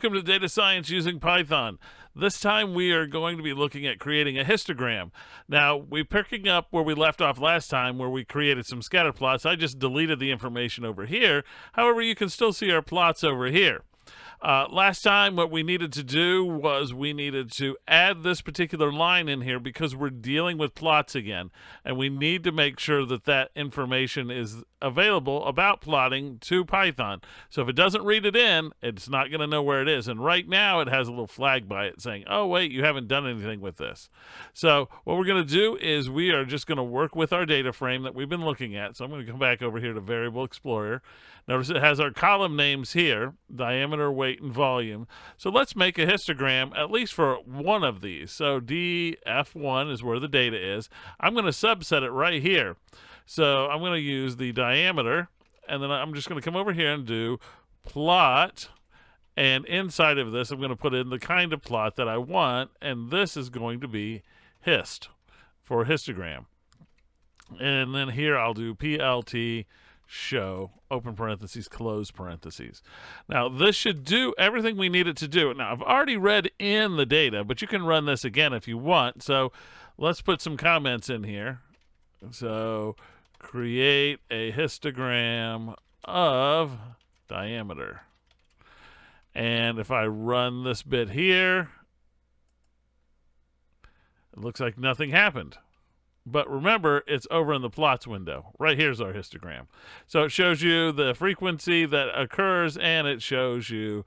Welcome to Data Science using Python. This time we are going to be looking at creating a histogram. Now, we're picking up where we left off last time where we created some scatter plots. I just deleted the information over here. However, you can still see our plots over here. Last time what we needed to do was we needed to add this particular line in here because we're dealing with plots again, and we need to make sure that that information is available about plotting to Python. So if it doesn't read it in, it's not going to know where it is, and right now it has a little flag by it saying, oh wait, you haven't done anything with this. So what we're going to do is we are just going to work with our data frame that we've been looking at. So I'm going to come back over here to Variable Explorer. Notice it has our column names here, diameter, weight, and volume. So let's make a histogram at least for one of these. So DF1 is where the data is. I'm going to subset it right here. So I'm going to use the diameter, and then I'm just going to come over here and do plot, and inside of this I'm going to put in the kind of plot that I want, and this is going to be hist for histogram. And then here I'll do PLT show, open parentheses, close parentheses. Now this should do everything we need it to do. Now I've already read in the data, but you can run this again if you want. So let's put some comments in here. So create a histogram of diameter. And if I run this bit here, it looks like nothing happened. But remember, it's over in the plots window. Right here's our histogram. So it shows you the frequency that occurs, and it shows you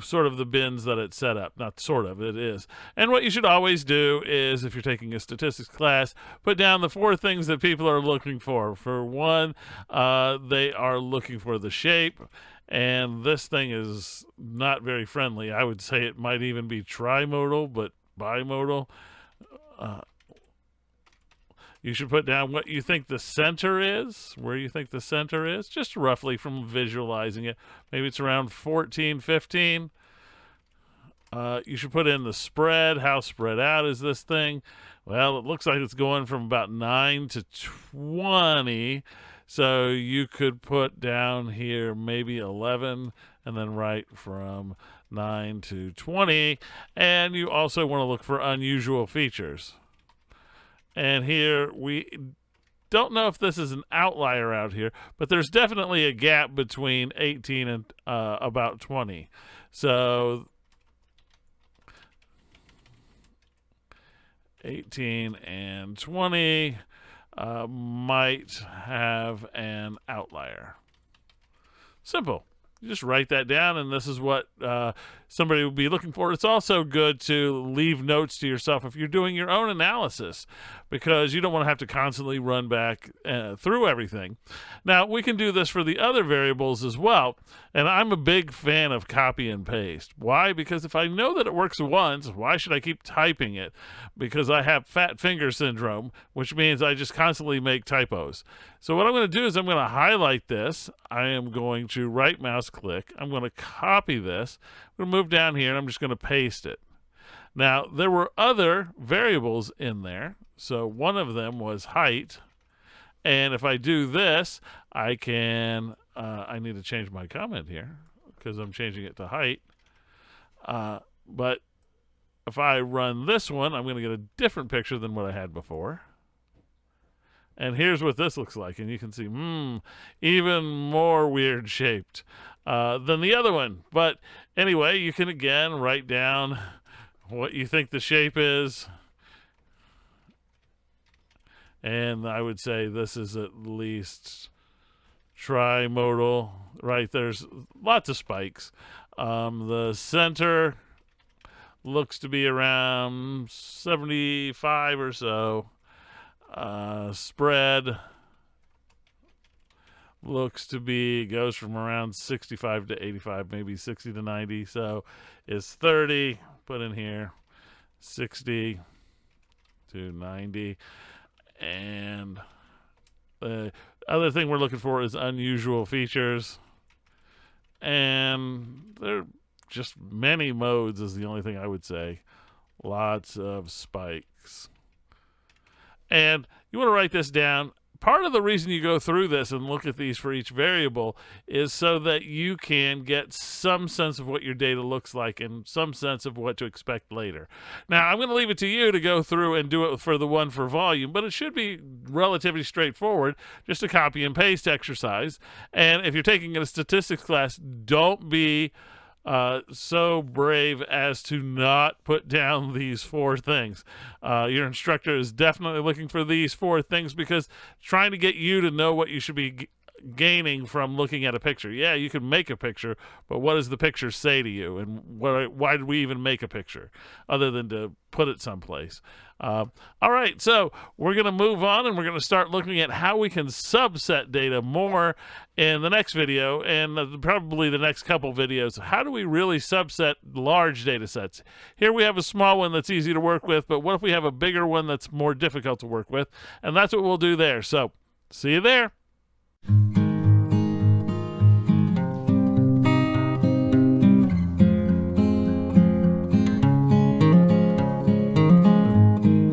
sort of the bins that it's set up. Not sort of, it is. And what you should always do is, if you're taking a statistics class, put down the 4 things that people are looking for. For one, they are looking for the shape. And this thing is not very friendly. I would say it might even be trimodal, but bimodal. You should put down what you think the center is, where you think the center is, just roughly from visualizing it. Maybe it's around 14, 15. You should put in the spread. How spread out is this thing? Well, it looks like it's going from about 9 to 20. So you could put down here maybe 11 and then right from 9 to 20. And you also want to look for unusual features. And here we don't know if this is an outlier out here, but there's definitely a gap between 18 and about 20. So 18 and 20 might have an outlier. Simple. You just write that down, and this is what somebody would be looking for. It's also good to leave notes to yourself if you're doing your own analysis, because you don't want to have to constantly run back through everything. Now, we can do this for the other variables as well, and I'm a big fan of copy and paste. Why? Because if I know that it works once, why should I keep typing it? Because I have fat finger syndrome, which means I just constantly make typos. So what I'm going to do is I'm going to highlight this. I am going to right mouse click. I'm going to copy this. I'm going to move down here, and I'm just going to paste it. Now, there were other variables in there. So one of them was height. And if I do this, I can, I need to change my comment here because I'm changing it to height. But if I run this one, I'm going to get a different picture than what I had before. And here's what this looks like. And you can see, even more weird shaped than the other one. But anyway, you can again write down what you think the shape is. And I would say this is at least trimodal, right? There's lots of spikes. The center looks to be around 75 or so. Spread looks to be, goes from around 65 to 85, maybe 60 to 90. So is 30, put in here, 60 to 90. And the other thing we're looking for is unusual features. And there are just many modes is the only thing I would say. Lots of spikes. And you want to write this down, part of the reason you go through this and look at these for each variable is so that you can get some sense of what your data looks like and some sense of what to expect later. Now, I'm going to leave it to you to go through and do it for the one for volume, but it should be relatively straightforward, just a copy and paste exercise. And if you're taking a statistics class, don't be so brave as to not put down these 4 things. Your instructor is definitely looking for these 4 things because trying to get you to know what you should be gaining from looking at a picture. Yeah, you can make a picture, but what does the picture say to you? And why did we even make a picture other than to put it someplace? All right, so we're going to move on and we're going to start looking at how we can subset data more in the next video and probably the next couple videos. How do we really subset large data sets? Here we have a small one that's easy to work with, but what if we have a bigger one that's more difficult to work with? And that's what we'll do there. So see you there.